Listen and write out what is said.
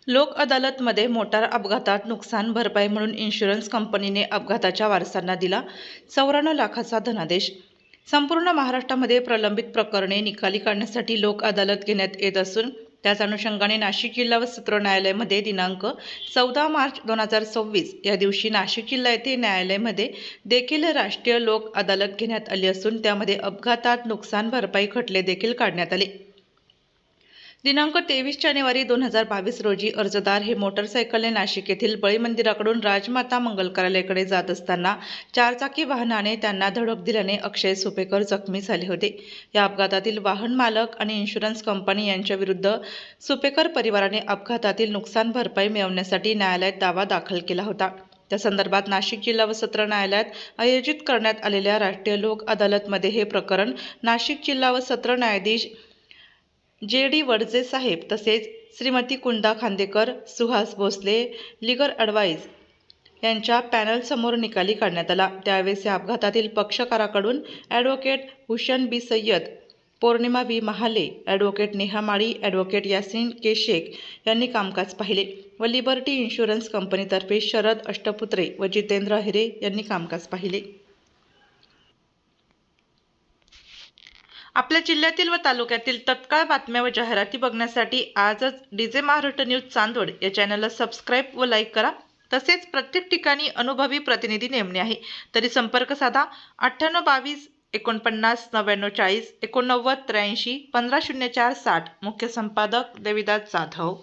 लोक अदालतमध्ये मोटार अपघातात नुकसान भरपाई म्हणून इन्शुरन्स कंपनीने अपघाताच्या वारसांना दिला 94 लाखाचा धनादेश. संपूर्ण महाराष्ट्रामध्ये प्रलंबित प्रकरणे निकाली काढण्यासाठी लोक अदालत घेण्यात येत असून त्याच अनुषंगाने नाशिक जिल्हा व सत्र न्यायालयामध्ये दिनांक 14 मार्च 2026 या दिवशी नाशिक जिल्हा येथे न्यायालयामध्ये देखील राष्ट्रीय लोक अदालत घेण्यात आली असून त्यामध्ये अपघातात नुकसान भरपाई खटले देखील काढण्यात आले. दिनांक 23 जानेवारी 2022 रोजी अर्जदार हे मोटरसायकलने नाशिक येथील बळी मंदिराकडून राजमाता मंगल कार्यालयाकडे जात असताना चारचाकी वाहनाने त्यांना धडक दिल्याने अक्षय सुपेकर जखमी झाले होते. या अपघातातील वाहन मालक आणि इन्शुरन्स कंपनी यांच्याविरुद्ध सुपेकर परिवाराने अपघातातील नुकसान भरपाई मिळवण्यासाठी न्यायालयात दावा दाखल केला होता. त्या संदर्भात नाशिक जिल्हा व सत्र न्यायालयात आयोजित करण्यात आलेल्या राष्ट्रीय लोक अदालतमध्ये हे प्रकरण नाशिक जिल्हा व सत्र न्यायाधीश जे.डी. वडजे साहेब तसेच श्रीमती कुंदा खांदेकर, सुहास भोसले, लीगल ॲडवाइस यांच्या पॅनलसमोर निकाली काढण्यात आला. त्यावेळेस या अपघातातील पक्षकाराकडून ॲडव्होकेट हुसेन बी सय्यद, पौर्णिमा बी महाले, ॲडव्होकेट नेहा माळी, ॲडव्होकेट यासिन के शेख यांनी कामकाज पाहिले व लिबर्टी इन्शुरन्स कंपनीतर्फे शरद अष्टपुत्रे व जितेंद्र हिरे यांनी कामकाज पाहिले. आपल्या जिल्ह्यातील व तालुक्यातील तत्काळ बातम्या व जाहिराती बघण्यासाठी आजच डीजे महाराष्ट्र न्यूज चांदवड या चॅनलला सबस्क्राईब व लाईक करा. तसेच प्रत्येक ठिकाणी अनुभवी प्रतिनिधी नेमणे आहे तरी संपर्क साधा 9822 49 99 40 89 83 15 04 60. मुख्य संपादक देविदास जाधव.